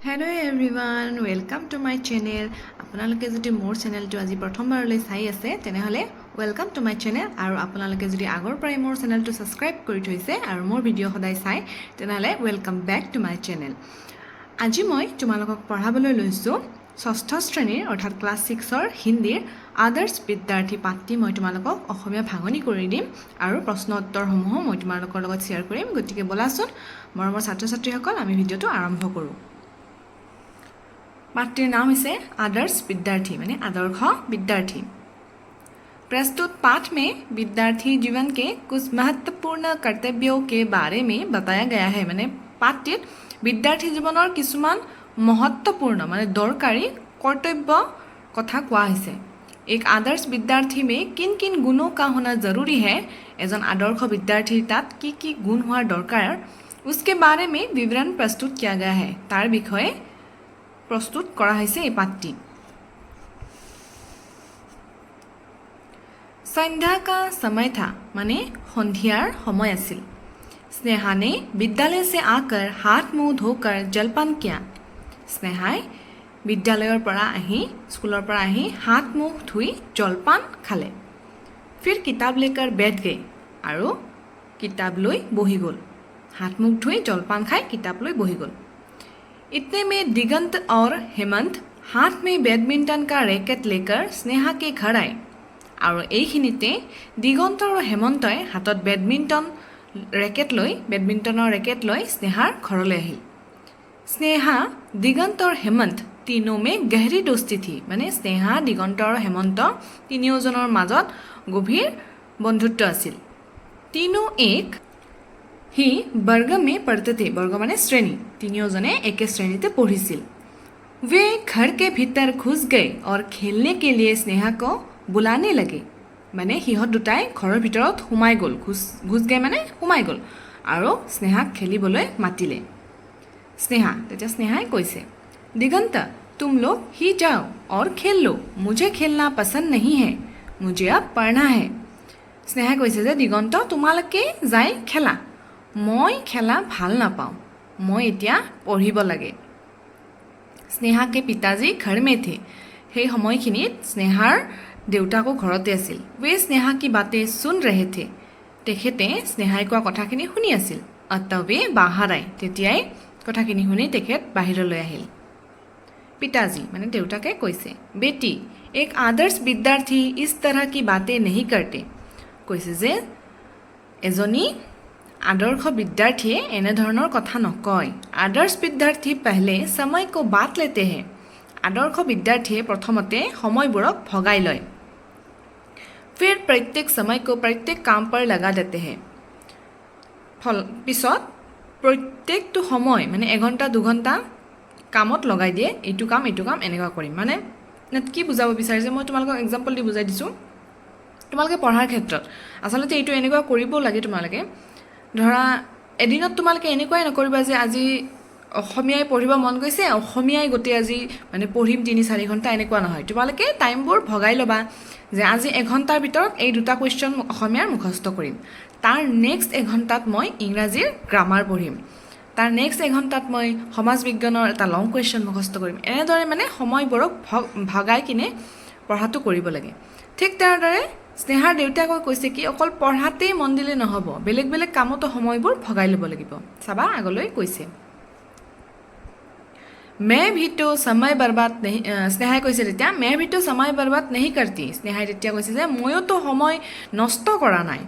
Hello everyone, welcome to my channel. আপোনালোকে যদি মোৰ চেনেলটো আজি প্ৰথমবাৰলৈ চাই আছে তেনেহলে ওয়েলকাম টু মাই চেনেল আৰু আপোনালোকে যদি আগৰ পৰাই মোৰ চেনেলটো সাবস্ক্ৰাইব কৰি থৈছে আৰু মোৰ ভিডিও সদায় চাই তেনেহলে welcome back to my channel. আজি মই তোমালোকক পঢ়াবলৈ লৈছো ষষ্ঠ শ্ৰেণীৰ অৰ্থাৎ ক্লাস 6 ৰ হিন্দীৰ আদাৰ্স বিদ্যাৰ্থী পাঠটি মই তোমালোকক অসমীয়া ভাঙনি কৰি দিম আৰু প্ৰশ্ন উত্তৰসমূহ মই তোমালোকৰ লগত শেয়াৰ কৰিম। গতিকে বলাচোন মৰমৰ ছাত্ৰ-ছাত্ৰীসকল আমি ভিডিওটো আৰম্ভ কৰো। पाठটিৰ नाम है आदर्श विद्यार्थी माने आदर्श विद्यार्थी। प्रस्तुत पाठ में विद्यार्थी जीवन के कुछ महत्वपूर्ण कर्तव्यों के बारे में बताया गया है। माने पाठটিত विद्यार्थी जीवনৰ কিছুমান महत्वपूर्ण माने दरकारी कर्तव्य कथा কোৱা হৈছে। एक आदर्श विद्यार्थी में किन किन गुणों का होना जरूरी है, एजन आदर्श विद्यार्थी तात की गुण होৱাৰ दरकार, उसके बारे में विवरण प्रस्तुत किया गया है। तार বিষয়ে प्रस्तुत करा হৈছে এই পাঠটি। संध्या का समय था माने সন্ধিয়াৰ সময় আছিল। स्नेहा ने विद्यालय से आकर हाथ मुंह धोकर जलपान किया। स्नेहाय विद्यालयर পৰা আহি স্কুলৰ পৰা আহি हाथ मुंह ধুই জলপান খালে। फिर किताब लेकर बैठ गए আৰু किताब লৈ বহি গল। हाथ मुंह ধুই জলপান খাই किताब লৈ বহি গল। इतने में दिगंत और हेमंत हाथ में बैडमिंटन का रैकेट लेकर स्नेहा के घर आए और এইখিনিতে दिगंत और हेमंतय हाथत बैडमिंटনৰ रैकेट লৈ स्नेহাৰ ঘৰলৈ আহিল। स्नेहा दिगंत और हेमंत तीनों में गहरी दोस्ती थी। माने स्नेहा दिगंत और हेमंत তিনিওজনৰ মাজত গভীৰ বন্ধুত্ব আছিল। तीनों एक ही वर्ग में पढ़ते थे। वर्ग माने श्रेणी। तीनियोजने एक श्रेणी ते पढ़िसिल। वे घर के भीतर घुस गए और खेलने के लिए स्नेहा को बुलाने लगे। माने हिहत दुटाई घৰৰ ভিতৰত সোমাই গল। ঘুস গए माने সোমাই গল আৰু স্নেহাক খেলিবলৈ মাতিলে। स्नेहा তেতিয়া স্নেহাই কৈছে, दिगंत तुम लोग ही जाओ और खेल लो, मुझे खेलना पसंद नहीं है, मुझे अब पढ़ना है। स्नेहाই কৈছে যে दिगंत তোমালোকে যাই খেলা, মই খেলা ভাল নাপাওঁ, মই এতিয়া পঢ়িব লাগে। स्नेहा के पिताजी घर में थे। সেই সময়খিনিত স্নেহাৰ দেউতাকো ঘৰতে আছিল। वे स्नेहा की बातें सुन रहे थे। তেখেতে স্নেহাই কোৱা কথাখিনি শুনি আছিল। अतः वे बाहर आए। তেতিয়াই কথাখিনি শুনি তেখেত বাহিৰলৈ আহিল। पिताजी माने देउताके কৈছে, बेटी एक आदर्श विद्यार्थी इस तरह की बातें नहीं करते। কৈছে যে এজনী आदर्श विद्यार्थी एने धৰণৰ কথা নকয়। आदर्श विद्यार्थी पहले समय को बांट लेते हैं। आदर्श विद्यार्थी प्रथमते সময়বোৰক ভগাই লয়। फिर प्रत्येक समय को प्रत्येक काम पर लगा देते हैं। পিছত প্ৰত্যেকটো সময় মানে 1 ঘণ্টা 2 ঘণ্টা কামত লগাই দিয়ে। এইটো কাম এনেকুৱা কৰিম। মানে কি বুজাব বিচাৰিছে মই তোমালোকক एग्जांपल দি বুজাই দিছো। তোমালোকে পঢ়াৰ ক্ষেত্ৰত আসলতে এইটো এনেকুৱা কৰিব লাগে। তোমালোকে ধৰা এদিনত তোমালোকে এনেকুৱাই নকৰিবা যে আজি অসমীয়াই পঢ়িব মন গৈছে, অসমীয়াই গতে আজি মানে পঢ়িম 3-4 ঘণ্টা এনেকুৱা নহয়। তোমালোকে টাইমবোৰ ভগাই লবা যে আজি 1 ঘণ্টাৰ ভিতৰত এই দুটা কোৱেশ্চন অসমীয়াৰ মুখস্থ কৰিম। তাৰ নেক্সট 1 ঘণ্টাত মই ইংৰাজীৰ গ্ৰামাৰ পঢ়িম। তাৰ নেক্সট 1 ঘণ্টাত মই সমাজ বিজ্ঞানৰ এটা লং কোৱেশ্চন মুখস্থ কৰিম। এনেদৰে মানে সময়বোৰক ভগাই কিনে পঢ়াটো কৰিব লাগে। ঠিক তেনেদৰে স্নেহাৰ দেউতাকক কৈছে কি অকল পঢ়াতেই মন দিলে নহব, বেলেগ বেলেগ কামতো সময়বোৰ ভগাই ল'ব লাগিব। চাবা আগলৈ কৈছে, मैं भी तो समय बर्बाद नहीं। स्नेहाই কৈছে তেতিয়া मैं भी तो समय बर्बाद नहीं करती। স্নেহাই তেতিয়া কৈছে যে ময়ো তো সময় নষ্ট কৰা নাই।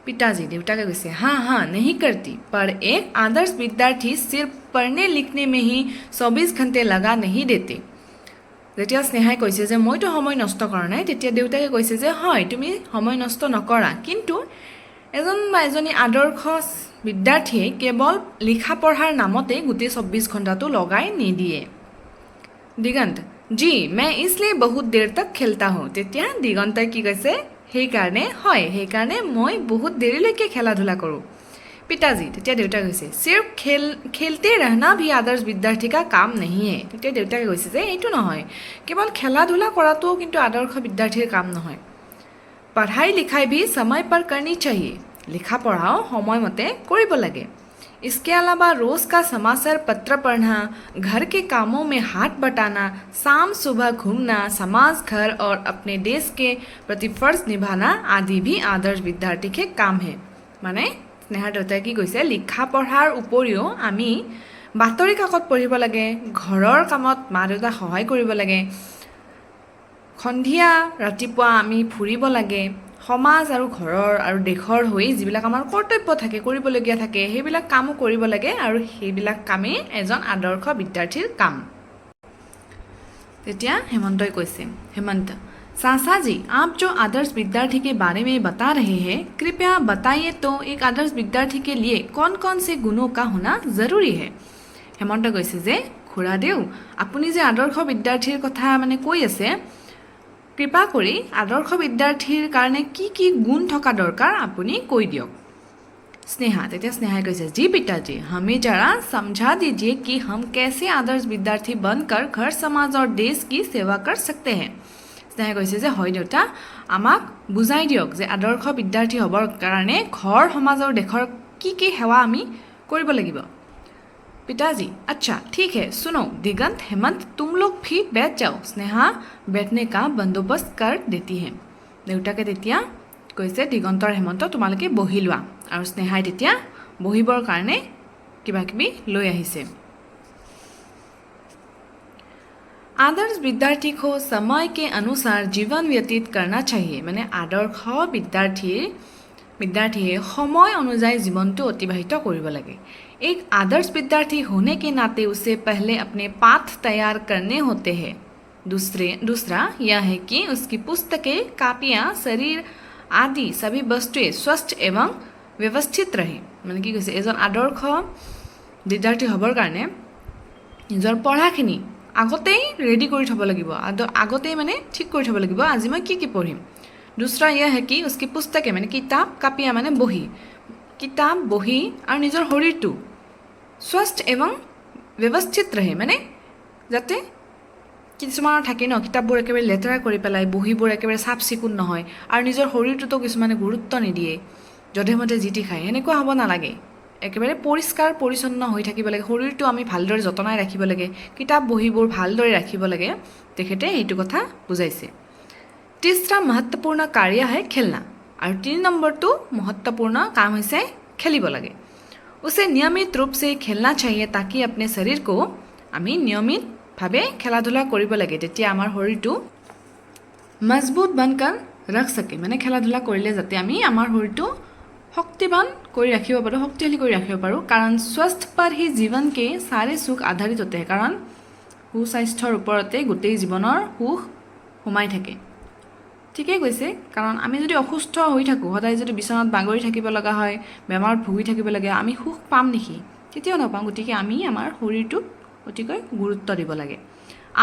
पिताजी देवताके কৈছে हाँ हाँ नहीं करती, पर एक आदर्श विद्यार्थी सिर्फ पढ़ने लिखने में ही 24 घंटे लगा नहीं देते। যেতিয়া স্নেহাই কৈছে যে মইতো সময় নষ্ট কৰা নাই, তেতিয়া দেউতাকে কৈছে যে হয় তুমি সময় নষ্ট নকৰা, কিন্তু এজন বা এজনী আদৰ্শ বিদ্যাৰ্থীয়ে কেৱল লিখা পঢ়াৰ নামতে গোটেই 24 ঘণ্টাটো লগাই নিদিয়ে। दिगंत जी मैं इसलिए बहुत देर तक खेलता हूँ। তেতিয়া দিগন্তই কি কৈছে, সেইকাৰণে হয়, সেইকাৰণে মই বহুত দেৰিলৈকে খেলা ধূলা কৰোঁ। पिताजी তেতিয়া দেউতাকে কৈছে सिर्फ खेलते रहना भी आदर्श विद्यार्थी का काम नहीं है। তেতিয়া দেউতাকে কৈছে যে এইটো নহয়, কেৱল খেলা ধূলা কৰাটো কিন্তু आदर्श विद्यार्थीৰ কাম নহয়। पढ़ाई लिखाई भी समय पर करनी चाहिए। लिखा पढ़ाओ সময়মতে কৰিব লাগে। इसके अलावा रोज़ का समाचार पत्र पढ़ना, घर के कामों में हाथ बटाना, शाम सुबह घूमना, समाज घर और अपने देश के प्रति फर्ज निभाना आदि भी आदर्श विद्यार्थी के काम है। মানে স্নেহাৰ দেউতাই কি কৈছে, লিখা পঢ়াৰ উপৰিও আমি বাতৰি কাকত পঢ়িব লাগে, ঘৰৰ কামত মা দেউতাক সহায় কৰিব লাগে, সন্ধিয়া ৰাতিপুৱা আমি ফুৰিব লাগে, সমাজ আৰু ঘৰৰ আৰু দেশৰ হৈ যিবিলাক আমাৰ কৰ্তব্য থাকে, কৰিবলগীয়া থাকে, সেইবিলাক কামো কৰিব লাগে আৰু সেইবিলাক কামেই এজন আদৰ্শ বিদ্যাৰ্থীৰ কাম। তেতিয়া হেমন্তই কৈছে, হেমন্ত चाचा जी, आप जो आदर्श विद्यार्थी के बारे में बता रहे हैं, कृपया बताइए तो एक आदर्श विद्यार्थी के लिए कौन कौन से गुणों का होना जरूरी है। हेमंत কৈছে যে খুৰাদেউ, আপুনি যে আদৰ্শ বিদ্যাৰ্থীৰ কথা মানে কৈ আছে, কৃপা কৰি আদৰ্শ বিদ্যাৰ্থীৰ কাৰণে কি কি গুণ থকা দৰকাৰ আপুনি কৈ দিয়ক। स्नेहा, তেতিয়া স্নেহাই কৈছে, जी पिताजी, हमें जरा समझा दीजिए कि हम कैसे आदर्श विद्यार्थी बनकर घर समाज और देश की सेवा कर सकते हैं। স্নেহাই কৈছে যে হয় দেউতা, আমাক বুজাই দিয়ক যে আদৰ্শ বিদ্যাৰ্থী হ'বৰ কাৰণে ঘৰ সমাজ আৰু দেশৰ কি কি সেৱা আমি কৰিব লাগিব। पिताजी, अच्छा ठीक है, सुनो दिगंत हेमंत तुम लोग भी बैठ जाओ। स्नेहा बैठने का बंदोबस्त कर देती है। দেউতাকে তেতিয়া কৈছে দিগন্তৰ হেমন্ত তোমালোকে বহি লোৱা, আৰু স্নেহাই তেতিয়া বহিবৰ কাৰণে কিবা কিবি লৈ আহিছে। आदर्श विद्यार्थी को समय के अनुसार जीवन व्यतीत करना चाहिए। মানে আদৰ্শ विद्यार्थी समय अनुযায়ী जीवनটো অতিবাহিত কৰিব লাগে। एक आदर्श विद्यार्थी होने के नाते उसे पहले अपने पाठ तैयार करने होते हैं। दूसरा यह है कि उसकी पुस्तकें, कापियाँ, शरीर आदि सभी वस्तुएं स्वस्थ एवं व्यवस्थित रहे। মানে কি কৈছে, এজন আদৰ্শ বিদ্যাৰ্থী হ'বৰ কাৰণে নিজৰ পঢ়াখিনি আগতেই ৰেডি কৰি থ'ব লাগিব, আগতেই মানে ঠিক কৰি থ'ব লাগিব আজি মই কি কি পঢ়িম। दूसरा यह है कि उसकी पुस्तकें মানে কিতাপ, কাপিয়া মানে বহি, কিতাপ বহি আৰু নিজৰ শৰীৰটো স্वस्थ এবং ব্যৱস্থিত ৰহে। মানে যাতে কিছুমানৰ থাকে ন, কিতাপবোৰ একেবাৰে লেতেৰা কৰি পেলাই, বহীবোৰ একেবাৰে চাফ চিকুণ নহয়, আৰু নিজৰ শৰীৰটোতো কিছুমানে গুৰুত্ব নিদিয়ে, যধে মধে যি টি খায়, সেনেকুৱা হ'ব নালাগে। একেবাৰে পৰিষ্কাৰ পৰিচ্ছন্ন হৈ থাকিব লাগে, শৰীৰটো আমি ভালদৰে যতনাই ৰাখিব লাগে, কিতাপ বহীবোৰ ভালদৰে ৰাখিব লাগে। তেখেতে এইটো কথা বুজাইছে। तीसरा महत्वपूर्ण कार्य है खेलना, और 3 नंबरটো महत्वपूर्ण काम হৈছে খেলিব লাগে। उसे नियमित रूप से खेलना चाहिए ताकि अपने शरीर को আমি নিয়মিতভাৱে খেলা ধূলা কৰিব লাগে, তেতিয়া আমাৰ শৰীৰটো মজবুত बनकर रख सके। মানে খেলা ধূলা কৰিলে যাতে আমি আমাৰ শৰীৰটো শক্তিবান কৰি ৰাখিব পাৰোঁ, শক্তিশালী কৰি ৰাখিব পাৰোঁ। কাৰণ স্বাস্থ্য पर ही जीवन के सारे सुख आधारित होते हैं। কাৰণ সুস্বাস্থ্যৰ ওপৰতে গোটেই জীৱনৰ সুখ সোমাই থাকে। ঠিকেই কৈছে, কাৰণ আমি যদি অসুস্থ হৈ থাকোঁ, সদায় যদি বিচনাত বাগৰি থাকিব লগা হয়, বেমাৰত ভুগি থাকিব লাগে, আমি সুখ পাম নেকি? কেতিয়াও নাপাম। গতিকে আমি আমাৰ শৰীৰটোক অতিকৈ গুৰুত্ব দিব লাগে।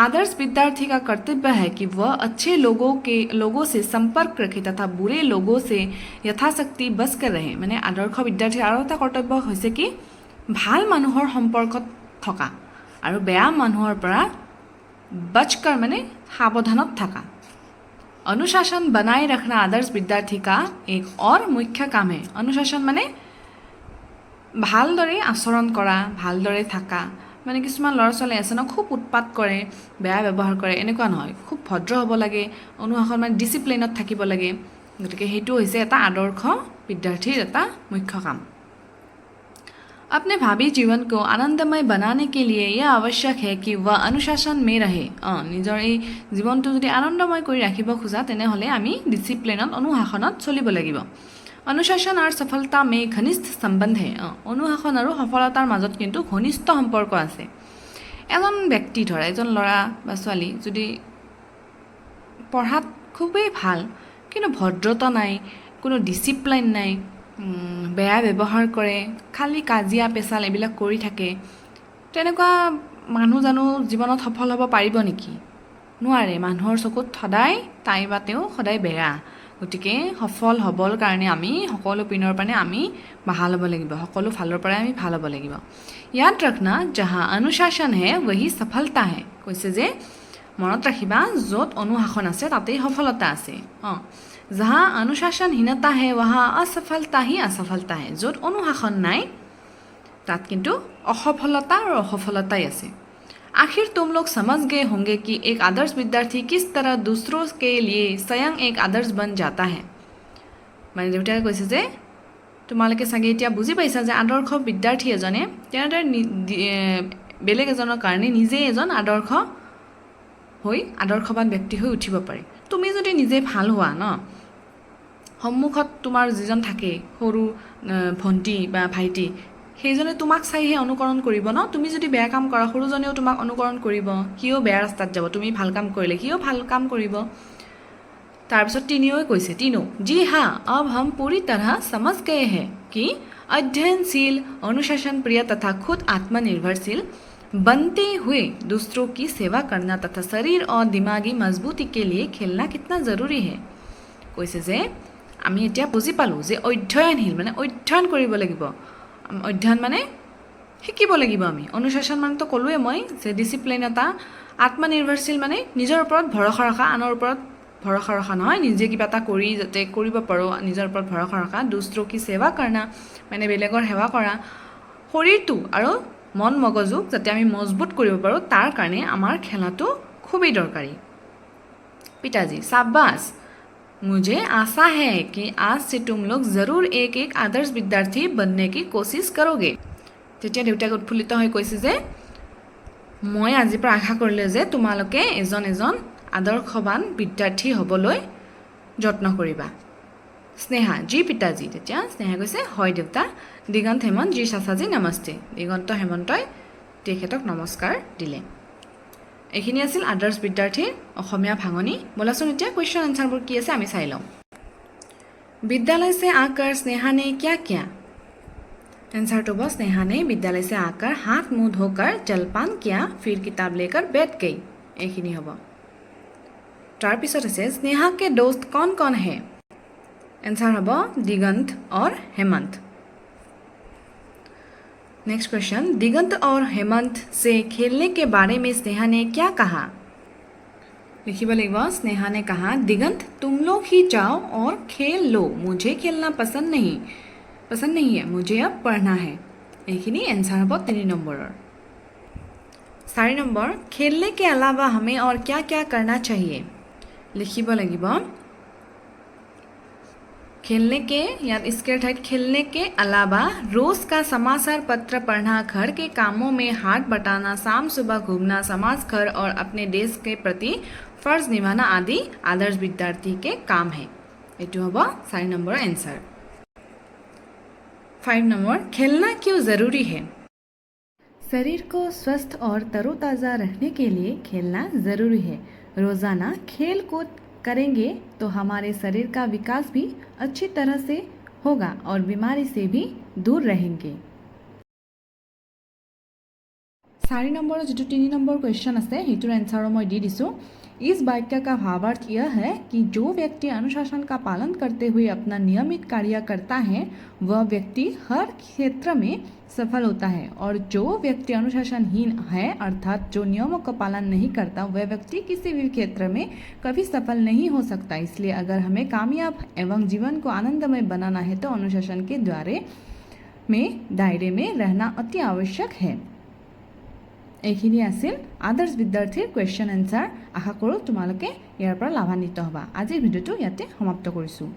आदर्श विद्यार्थी का कर्तव्य है कि वह अच्छे लोगों से संपर्क रखे तथा बुरे लोगों से यथाशक्ति बच कर रहे। মানে আদৰ্শ বিদ্যাৰ্থীৰ আৰু এটা কৰ্তব্য হৈছে কি, ভাল মানুহৰ সম্পৰ্কত থকা আৰু বেয়া মানুহৰ পৰা बचकर মানে সাৱধানত থকা। अनुशासन बनाए रखना आदर्श विद्यार्थी का एक और मुख्य काम है। अनुशासन মানে ভালদৰে আচৰণ কৰা, ভালদৰে থকা। মানে কিছুমান ল'ৰা ছোৱালী আছে ন, খুব উৎপাত কৰে, বেয়া ব্যৱহাৰ কৰে, এনেকুৱা নহয়, খুব ভদ্ৰ হ'ব লাগে, অনুশাসন মানে ডিচিপ্লিনত থাকিব লাগে। গতিকে সেইটো হৈছে এটা আদৰ্শ বিদ্যাৰ্থীৰ এটা মুখ্য কাম। अपने भावी जीवन को आनंदमय बनाने के लिए यह आवश्यक है कि वह अनुशासन में रहे। নিজৰ এই জীৱনটো যদি আনন্দময় কৰি ৰাখিব খোজা তেনেহ'লে আমি ডিচিপ্লিনত, অনুশাসনত চলিব লাগিব। अनुशासन और सफलता में घनिष्ठ संबंध है। अनुशासन और सफलतार মাজত কিন্তু ঘনিষ্ঠ সম্পৰ্ক আছে। এজন ব্যক্তি ধৰা, এজন ল'ৰা বা ছোৱালী যদি পঢ়াত খুবেই ভাল কিন্তু ভদ্ৰতা নাই, কোনো ডিচিপ্লিন নাই, বেয়া ব্যৱহাৰ কৰে, খালি কাজিয়া পেচাল এইবিলাক কৰি থাকে, তেনেকুৱা মানুহ জানো জীৱনত সফল হ'ব পাৰিব নেকি? নোৱাৰে। মানুহৰ চকুত সদায় তাই বা তেওঁ সদায় বেয়া। গতিকে সফল হ'বৰ কাৰণে আমি সকলো পিনৰ পৰা আমি ভাল হ'ব লাগিব, সকলো ফালৰ পৰাই আমি ভাল হ'ব লাগিব। याद रखना जहाँ अनुशासन है वही सफलता है। কৈছে যে মনত ৰাখিবা, য'ত অনুশাসন আছে তাতেই সফলতা আছে। जहाँ अनुशासनहीनता है वहाँ असफलता ही असफलता है। য'ত অনুশাসন নাই তাত কিন্তু असफलता और असफलता ही আছে। आखिर तुम लोग समझ गए होंगे कि एक आदर्श विद्यार्थी किस तरह दूसरों के लिए स्वयं एक आदर्श बन जाता है। মানে দেউতাই কৈছে যে তোমালোকে চাগে এতিয়া বুজি পাইছা যে আদৰ্শ বিদ্যাৰ্থী এজনে তেনেদৰে বেলেগ এজনৰ কাৰণে নিজেই এজন আদৰ্শ হৈ আদৰ্শবান ব্যক্তি হৈ উঠিব পাৰে। তুমি যদি নিজে ভাল হোৱা ন, সন্মুখত তোমাৰ যিজন থাকে সৰু ভণ্টি বা ভাইটি, সেইজনে তোমাক চাইহে অনুকৰণ কৰিব ন। তুমি যদি বেয়া কাম কৰা সৰুজনেও তোমাক অনুকৰণ কৰিব, সিও বেয়া ৰাস্তাত যাব, তুমি ভাল কাম কৰিলে সিও ভাল কাম কৰিব। তাৰপিছত তিনিও কৈছে, তিনো जी हाँ अब हम पूरी तरह समझ गए हैं कि अध्ययनशील अनुशासन प्रिय तथा खुद आत्मनिर्भरशील बनते हुए दूसरों की सेवा करना तथा शरीर और दिमागी मजबूती के लिए खेलना कितना ज़रूरी है। কৈছে যে আমি এতিয়া বুজি পালোঁ যে অধ্যয়নশীল মানে অধ্যয়ন কৰিব লাগিব। অধ্যয়ন মানে শিকিব লাগিব আমি। অনুশাসন মানে তো ক'লোৱে মই যে ডিচিপ্লিন এটা, আত্মনিৰ্ভৰশীল মানে নিজৰ ওপৰত ভৰসা ৰখা, আনৰ ওপৰত ভৰসা ৰখা নহয়, নিজে কিবা এটা কৰি যাতে কৰিব পাৰোঁ, নিজৰ ওপৰত ভৰসা ৰখা। দুষ্ট্ৰ কি সেৱা কৰা মানে বেলেগৰ সেৱা কৰা। শৰীৰটো আৰু মন মগজুক যাতে আমি মজবুত কৰিব পাৰোঁ তাৰ কাৰণে আমাৰ খেলাটো খুবেই দৰকাৰী। पिताजी शाबाश, मुझे आशा है कि आज से तुम लोग ज़रूर एक एक आदर्श विद्यार्थी बनने की कोशिश करोगे। তেতিয়া দেউতাক উৎফুল্লিত হৈ কৈছে যে মই আজিৰ পৰা আশা কৰিলোঁ যে তোমালোকে এজন এজন আদৰ্শবান বিদ্যাৰ্থী হ'বলৈ যত্ন কৰিবা। স্নেহা জি পিতাজী। তেতিয়া স্নেহা কৈছে হয় দেউতা। দিগন্ত হেমন্ত জি চাচাজী নমস্তে। দিগন্ত হেমন্তই তেখেতক নমস্কাৰ দিলে। এইখিনি আছিল আদৰ্শ বিদ্যাৰ্থীৰ অসমীয়া ভাঙনি। বলাচোন এতিয়া কুৱেশ্যন এনচাৰবোৰ কি আছে আমি চাই লওঁ। विद्यालय से आकर स्नेहा ने क्या किया। आंसर तो बस स्नेहा ने विद्यालय से आकर हाथ मुंह धोकर जलपान किया, फिर किताब लेकर बैठ गई। এইখিনি হ'ব। তাৰ পিছত আছে स्नेहा के दोस्त कौन कौन है। आंसर হ'ব दिगंत और हेमंत। नेक्स्ट क्वेश्चन, दिगंत और हेमंत से खेलने के बारे में स्नेहा ने क्या कहा। लिखिब লাগিব स्नेहा ने कहा दिगंत तुम लोग ही जाओ और खेल लो, मुझे खेलना पसंद नहीं है, मुझे अब पढ़ना है। এইখিনি आंसर হ'ব 3 নম্বৰৰ। 4 নম্বৰ, खेलने के अलावा हमें और क्या क्या करना चाहिए। लिखिब লাগিব खेलने के या इसके ठाईत खेलने के अलावा रोज़ का समाचार पत्र पढ़ना, घर के कामों में हाथ बटाना, शाम सुबह घूमना, समाज घर और अपने देश के प्रति फर्ज निभाना आदि आदर्श विद्यार्थी के काम है। এইটো হ'ব 4 নম্বৰ आंसर। 5 नंबर, खेलना क्यों ज़रूरी है। शरीर को स्वस्थ और तरोताज़ा रखने के लिए खेलना ज़रूरी है। रोज़ाना खेल कूद करेंगे तो हमारे शरीर का विकास भी अच्छी तरह से होगा और बीमारी से भी दूर रहेंगे। 4 নম্বৰ जो 3 নম্বৰ क्वेश्चन আছে সেইটোৰ आंसर मैं দি দিছোঁ। इस वाक्य का भावार्थ यह है कि जो व्यक्ति अनुशासन का पालन करते हुए अपना नियमित कार्य करता है वह व्यक्ति हर क्षेत्र में सफल होता है, और जो व्यक्ति अनुशासनहीन है अर्थात जो नियमों का पालन नहीं करता वह व्यक्ति किसी भी क्षेत्र में कभी सफल नहीं हो सकता। इसलिए अगर हमें कामयाब एवं जीवन को आनंदमय बनाना है तो अनुशासन के दायरे में रहना अति आवश्यक है। এইখিনি আছিল আদৰ্শ বিদ্যাৰ্থীৰ কুৱেশ্যন এনচাৰ। আশা কৰোঁ তোমালোকে ইয়াৰ পৰা লাভান্বিত হ'বা। আজিৰ ভিডিঅ'টো ইয়াতে সমাপ্ত কৰিছোঁ।